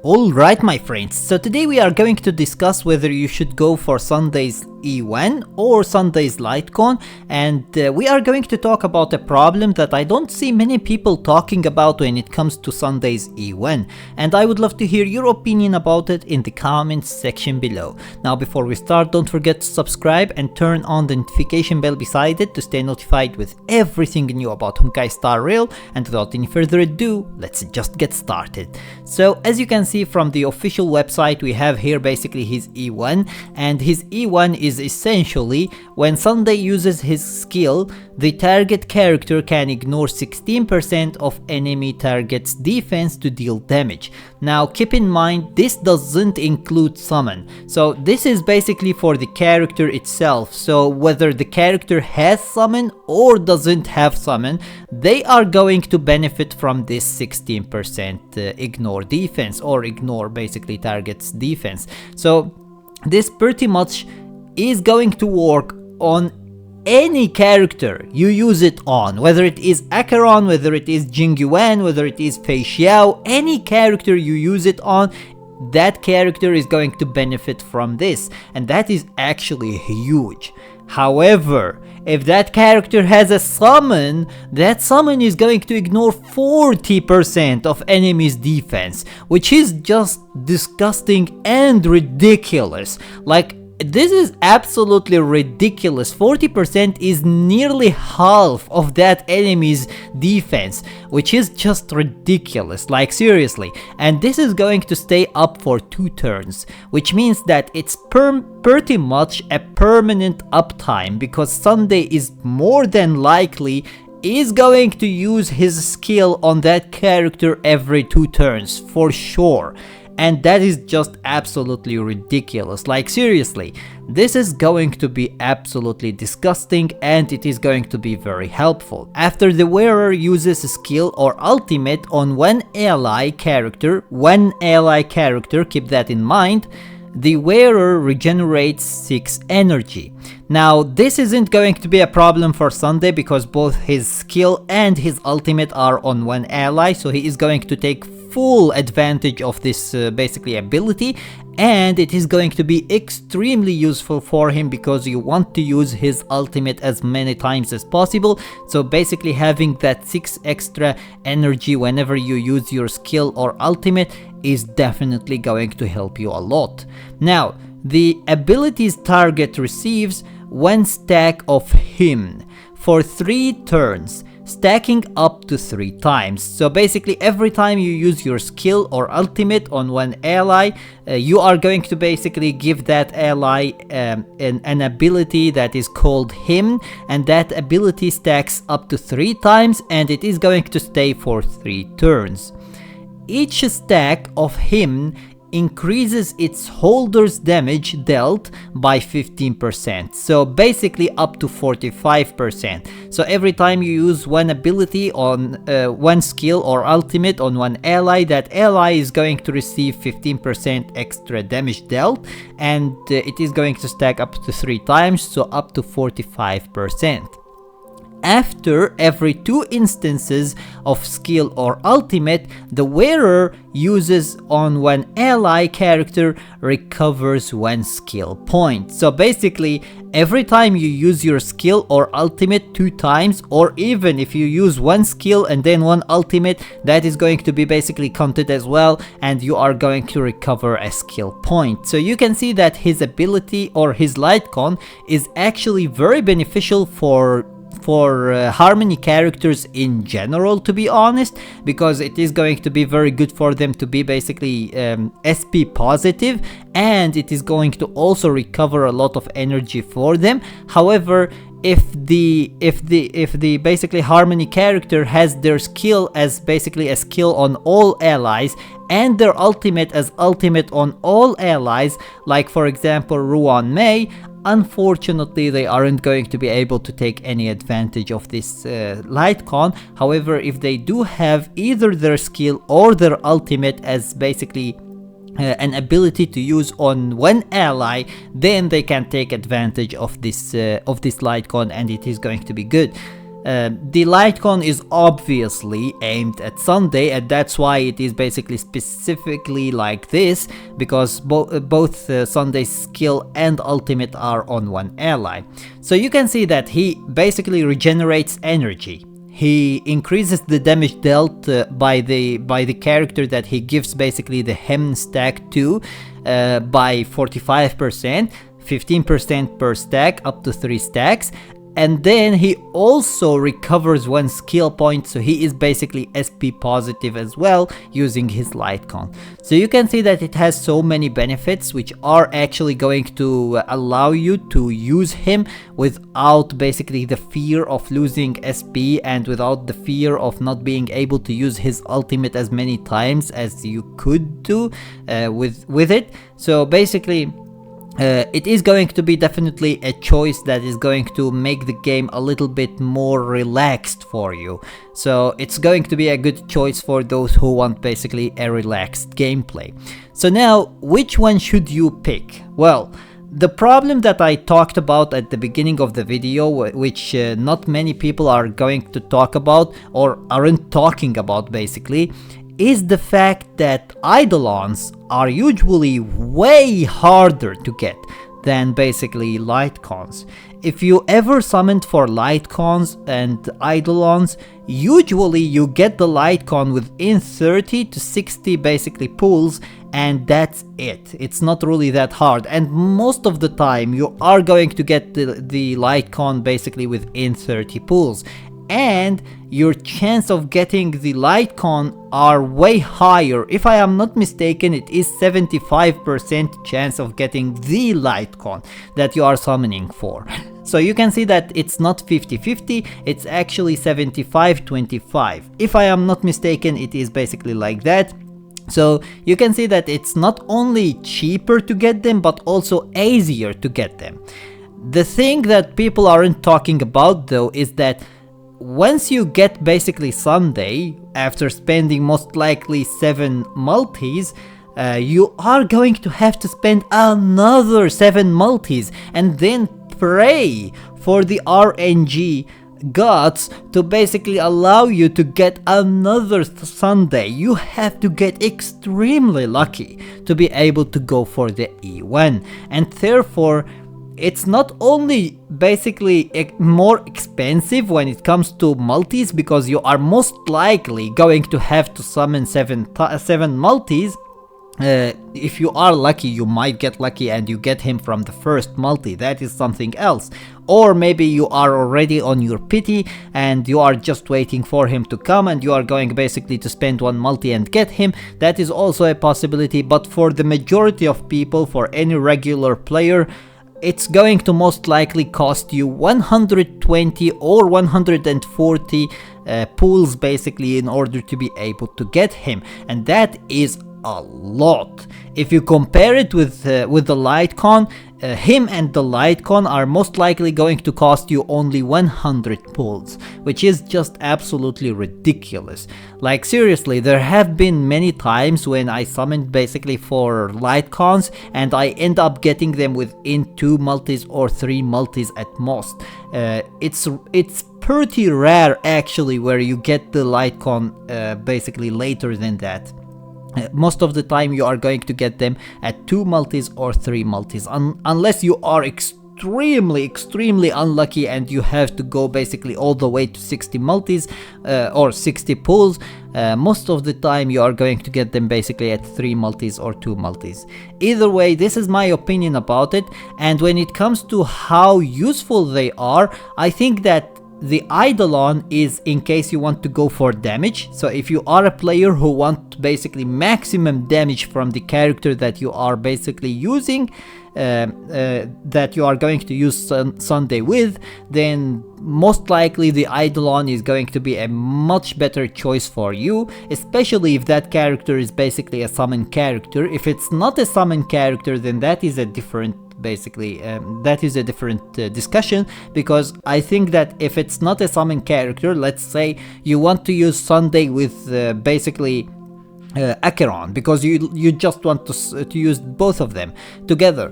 Alright my friends, so today we are going to discuss whether you should go for Sunday's E1 or Sunday's Lightcone, and we are going to talk about a problem that I don't see many people talking about when it comes to Sunday's E1, and I would love to hear your opinion about it in the comments section below. Now before we start, don't forget to subscribe and turn on the notification bell beside it to stay notified with everything new about Honkai Star Rail, and without any further ado, let's just get started. So as you can see from the official website, we have here basically his E1, and his E1 is essentially when Sunday uses his skill, the target character can ignore 16% of enemy target's defense to deal damage. Now keep in mind, this doesn't include summon, so this is basically for the character itself. So whether the character has summon or doesn't have summon, they are going to benefit from this 16% ignore defense, or ignore basically target's defense. So this pretty much is going to work on any character you use it on, whether it is Acheron, whether it is Jingyuan, whether it is Fei Xiao, any character you use it on, that character is going to benefit from this, and that is actually huge. However, if that character has a summon, that summon is going to ignore 40% of enemy's defense, which is just disgusting and ridiculous. Like, this is absolutely ridiculous. 40% is nearly half of that enemy's defense, which is just ridiculous, like seriously. And this is going to stay up for 2 turns, which means that it's pretty much a permanent uptime, because Sunday is more than likely is going to use his skill on that character every 2 turns for sure. And that is just absolutely ridiculous. Like seriously, this is going to be absolutely disgusting, and it is going to be very helpful. After the wearer uses a skill or ultimate on one ally character, keep that in mind, the wearer regenerates 6 energy. Now this isn't going to be a problem for Sunday, because both his skill and his ultimate are on one ally, so he is going to take full advantage of this basically ability, and it is going to be extremely useful for him because you want to use his ultimate as many times as possible. So basically having that 6 extra energy whenever you use your skill or ultimate is definitely going to help you a lot. Now the ability's target receives 1 stack of hymn for 3 turns, stacking up to 3 times. So basically every time you use your skill or ultimate on one ally, you are going to basically give that ally an ability that is called hymn, and that ability stacks up to 3 times, and it is going to stay for 3 turns. Each stack of hymn increases its holder's damage dealt by 15%, so basically up to 45%. So every time you use one ability on one skill or ultimate on one ally, that ally is going to receive 15% extra damage dealt, and it is going to stack up to 3 times, so up to 45%. After every 2 instances of skill or ultimate, the wearer uses on one ally character recovers 1 skill point. So basically every time you use your skill or ultimate 2 times, or even if you use 1 skill and then 1 ultimate, that is going to be basically counted as well, and you are going to recover a skill point. So you can see that his ability or his Lightcone is actually very beneficial for Harmony characters in general, to be honest, because it is going to be very good for them to be basically SP positive, and it is going to also recover a lot of energy for them. However, if the basically Harmony character has their skill as basically a skill on all allies, and their ultimate as ultimate on all allies, like for example Ruan Mei, unfortunately they aren't going to be able to take any advantage of this Lightcone. However, if they do have either their skill or their ultimate as basically an ability to use on one ally, then they can take advantage of this Lightcone, and it is going to be good. The Lightcone is obviously aimed at Sunday, and that's why it is basically specifically like this, because both Sunday's skill and ultimate are on one ally. So you can see that he basically regenerates energy. He increases the damage dealt by the character that he gives basically the hem stack to by 45%, 15% per stack, up to 3 stacks. And then he also recovers 1 skill point, so he is basically SP positive as well using his Lightcone. So you can see that it has so many benefits which are actually going to allow you to use him without basically the fear of losing SP and without the fear of not being able to use his ultimate as many times as you could do with it. So basically it is going to be definitely a choice that is going to make the game a little bit more relaxed for you. So it's going to be a good choice for those who want basically a relaxed gameplay. So now, which one should you pick? Well, the problem that I talked about at the beginning of the video, which not many people are going to talk about or aren't talking about basically, is the fact that eidolons are usually way harder to get than basically Lightcones. If you ever summoned for Lightcones and eidolons, usually you get the Lightcone within 30 to 60 basically pulls, and that's it. It's not really that hard, and most of the time you are going to get the Lightcone basically within 30 pulls. And your chance of getting the Lightcone are way higher. If I am not mistaken, it is 75% chance of getting the Lightcone that you are summoning for. So you can see that it's not 50-50, it's actually 75-25. If I am not mistaken, it is basically like that. So you can see that it's not only cheaper to get them, but also easier to get them. The thing that people aren't talking about though is that once you get basically Sunday, after spending most likely 7 multis, you are going to have to spend another 7 multis and then pray for the RNG gods to basically allow you to get another Sunday. You have to get extremely lucky to be able to go for the E1, and therefore it's not only basically more expensive when it comes to multis, because you are most likely going to have to summon 7 multis. If you are lucky, you might get lucky and you get him from the first multi, that is something else. Or maybe you are already on your pity and you are just waiting for him to come and you are going basically to spend 1 multi and get him, that is also a possibility. But for the majority of people, for any regular player, it's going to most likely cost you 120 or 140 pulls basically in order to be able to get him, and that is a lot. If you compare it with the Lightcone, him and the Lightcone are most likely going to cost you only 100 pulls, which is just absolutely ridiculous. Like seriously, there have been many times when I summoned basically for Lightcones and I end up getting them within 2 multis or 3 multis at most. It's pretty rare actually where you get the Lightcone basically later than that. Most of the time you are going to get them at 2 multis or 3 multis, unless you are extremely unlucky and you have to go basically all the way to 60 multis or 60 pulls. Most of the time you are going to get them basically at 3 multis or 2 multis. Either way, this is my opinion about it, and when it comes to how useful they are, I think that the eidolon is in case you want to go for damage. So if you are a player who want basically maximum damage from the character that you are basically using, that you are going to use Sunday with, then most likely the eidolon is going to be a much better choice for you, especially if that character is basically a summon character. If it's not a summon character, then that is a different discussion, because I think that if it's not a summon character, let's say you want to use Sunday with basically Acheron, because you just want to use both of them together,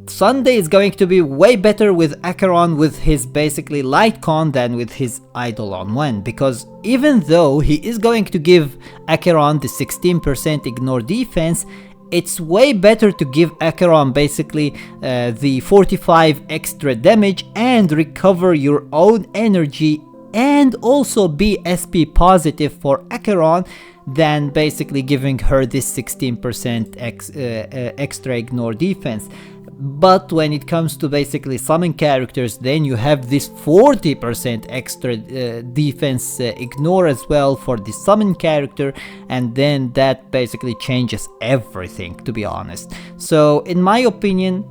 Sunday is going to be way better with Acheron with his basically Lightcone than with his Eidolon 1, because even though he is going to give Acheron the 16% ignore defense, it's way better to give Acheron basically the 45 extra damage and recover your own energy and also be SP positive for Acheron than basically giving her this 16% extra ignore defense. But when it comes to basically summon characters, then you have this 40% extra defense ignore as well for the summon character, and then that basically changes everything, to be honest. So in my opinion,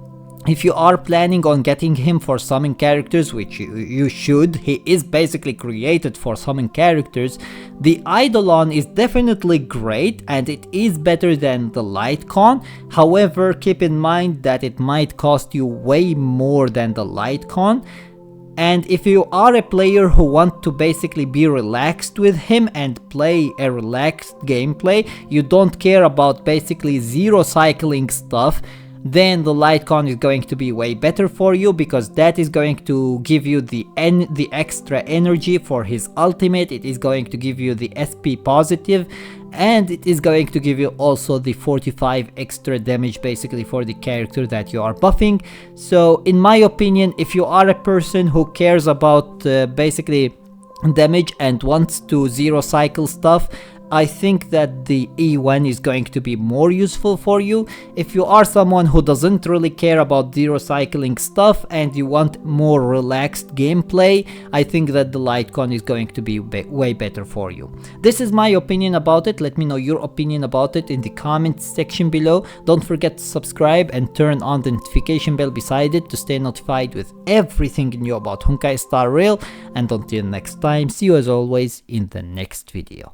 if you are planning on getting him for summon characters, which you should, he is basically created for summon characters, the Eidolon is definitely great and it is better than the Lightcone. However, keep in mind that it might cost you way more than the Lightcone. And if you are a player who want to basically be relaxed with him and play a relaxed gameplay, you don't care about basically zero cycling stuff, then the Lightcone is going to be way better for you, because that is going to give you the extra energy for his ultimate, it is going to give you the SP positive, and it is going to give you also the 45 extra damage basically for the character that you are buffing. So in my opinion, if you are a person who cares about basically damage and wants to zero cycle stuff, I think that the E1 is going to be more useful for you. If you are someone who doesn't really care about zero cycling stuff and you want more relaxed gameplay, I think that the Lightcone is going to be way better for you. This is my opinion about it. Let me know your opinion about it in the comments section below. Don't forget to subscribe and turn on the notification bell beside it to stay notified with everything new about Honkai Star Rail. And until next time, see you as always in the next video.